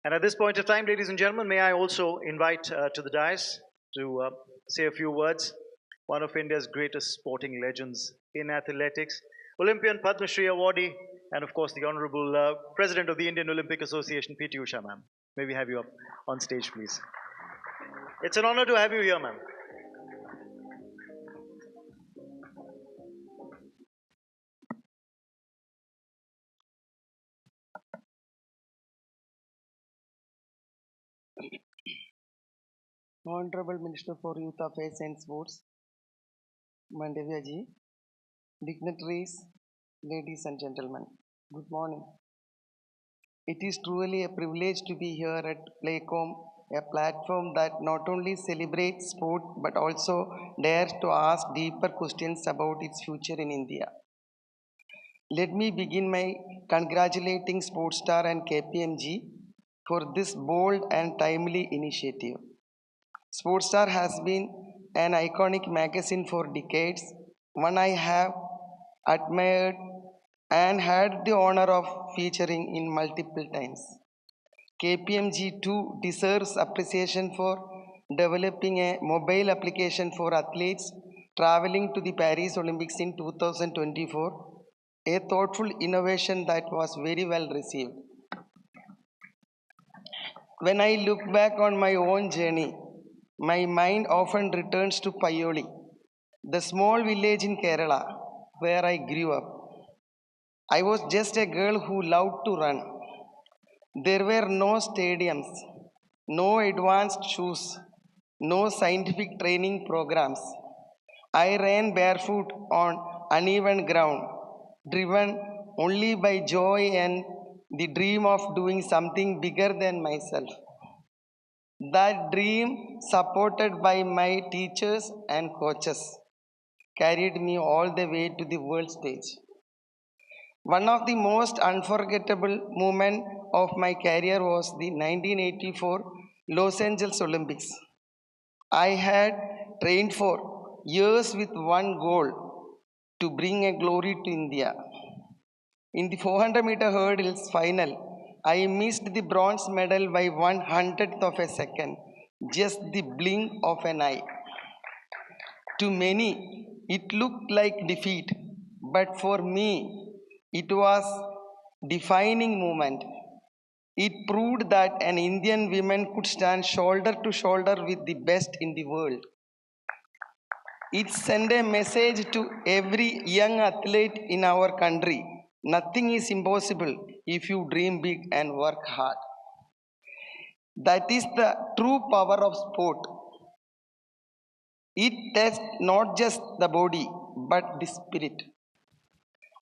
And at this point of time, ladies and gentlemen, may I also invite to the dais to say a few words, one of India's greatest sporting legends in athletics, Olympian Padma Shri awardee, and of course the Honorable President of the Indian Olympic Association, P.T. Usha, ma'am. May we have you up on stage, please? It's an honor to have you here, ma'am. Honorable Minister for Youth Affairs and Sports, Mandavya ji, dignitaries, ladies and gentlemen, good morning. It is truly a privilege to be here at PlayCom, a platform that not only celebrates sport but also dares to ask deeper questions about its future in India. Let me begin by congratulating Sportstar and KPMG for this bold and timely initiative. Sportstar has been an iconic magazine for decades, one I have admired and had the honor of featuring in multiple times. KPMG too deserves appreciation for developing a mobile application for athletes traveling to the Paris Olympics in 2024, a thoughtful innovation that was very well received. When I look back on my own journey, my mind often returns to Payoli, the small village in Kerala where I grew up. I was just a girl who loved to run. There were no stadiums, no advanced shoes, no scientific training programs. I ran barefoot on uneven ground, driven only by joy and the dream of doing something bigger than myself. That dream, supported by my teachers and coaches, carried me all the way to the world stage. One of the most unforgettable moments of my career was the 1984 Los Angeles Olympics. I had trained for years with one goal to bring a glory to India. In the 400-meter hurdles final, I missed the bronze medal by 1/100th of a second, just the blink of an eye. To many, it looked like defeat, but for me, it was defining moment. It proved that an Indian woman could stand shoulder to shoulder with the best in the world. It sent a message to every young athlete in our country. Nothing is impossible if you dream big and work hard. That is the true power of sport. It tests not just the body but the spirit.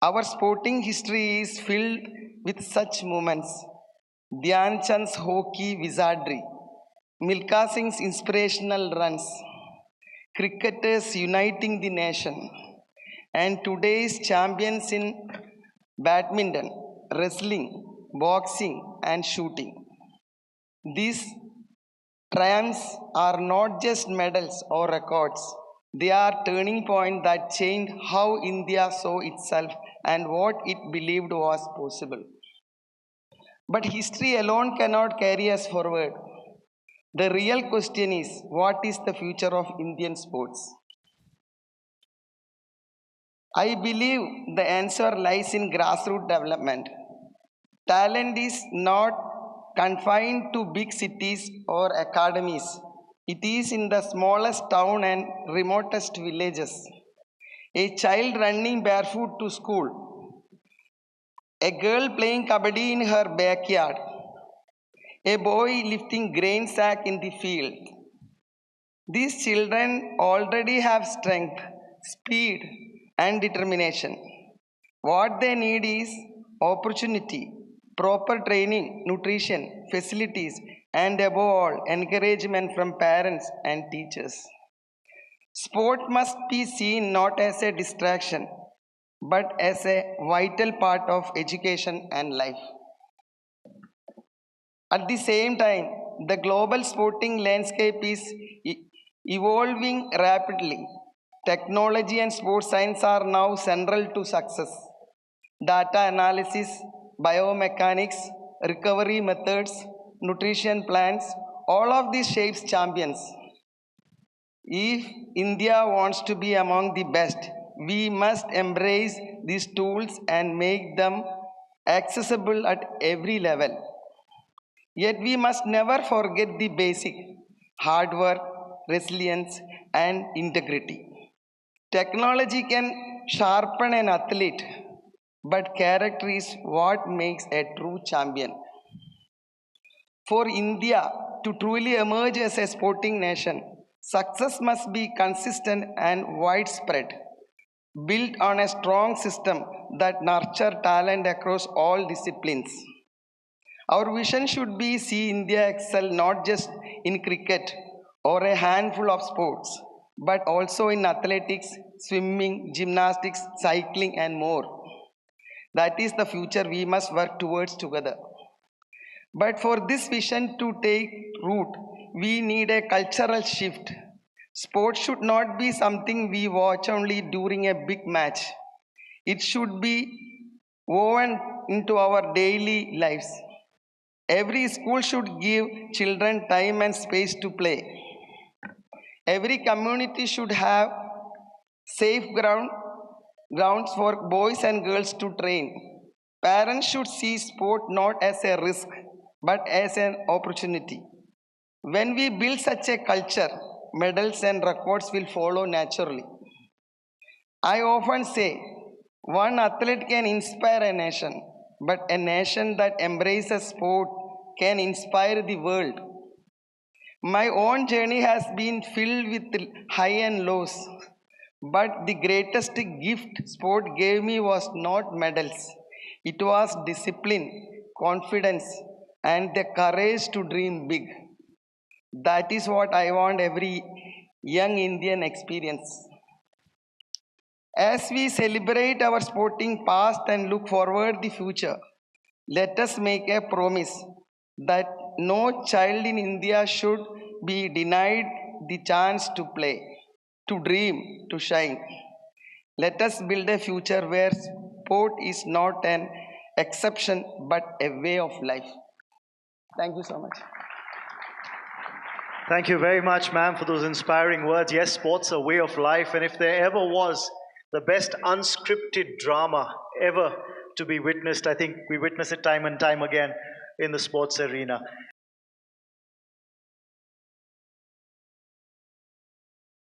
Our sporting history is filled with such moments. Dhyan Chand's hockey wizardry, Milkha Singh's inspirational runs, cricketers uniting the nation, and today's champions in badminton, wrestling, boxing, and shooting. These triumphs are not just medals or records, they are turning points that changed how India saw itself and what it believed was possible. But history alone cannot carry us forward. The real question is, what is the future of Indian sports? I believe the answer lies in grassroots development. Talent is not confined to big cities or academies. It is in the smallest town and remotest villages. A child running barefoot to school, a girl playing kabaddi in her backyard, a boy lifting grain sack in the field. These children already have strength, speed, and determination. What they need is opportunity, proper training, nutrition, facilities, and above all, encouragement from parents and teachers. Sport must be seen not as a distraction, but as a vital part of education and life. At the same time, the global sporting landscape is evolving rapidly. Technology and sports science are now central to success. Data analysis, biomechanics, recovery methods, nutrition plans, all of these shapes champions. If India wants to be among the best, we must embrace these tools and make them accessible at every level. Yet we must never forget the basic hard work, resilience, and integrity. Technology can sharpen an athlete, but character is what makes a true champion. For India to truly emerge as a sporting nation, success must be consistent and widespread, built on a strong system that nurture talent across all disciplines. Our vision should be see India excel not just in cricket or a handful of sports, but also in athletics, swimming, gymnastics, cycling, and more. That is the future we must work towards together. But for this vision to take root, we need a cultural shift. Sports should not be something we watch only during a big match. It should be woven into our daily lives. Every school should give children time and space to play. Every community should have safe grounds for boys and girls to train. Parents should see sport not as a risk but as an opportunity. When we build such a culture, medals and records will follow naturally. I often say one athlete can inspire a nation, but a nation that embraces sport can inspire the world. My own journey has been filled with high and lows, but the greatest gift sport gave me was not medals. It was discipline, confidence, and the courage to dream big. That is what I want every young Indian experience. As we celebrate our sporting past and look forward the future, let us make a promise that no child in India should be denied the chance to play, to dream, to shine. Let us build a future where sport is not an exception but a way of life. Thank you so much. Thank you very much, ma'am, for those inspiring words. Yes, sports are a way of life, and if there ever was the best unscripted drama ever to be witnessed, I think we witness it time and time again in the sports arena.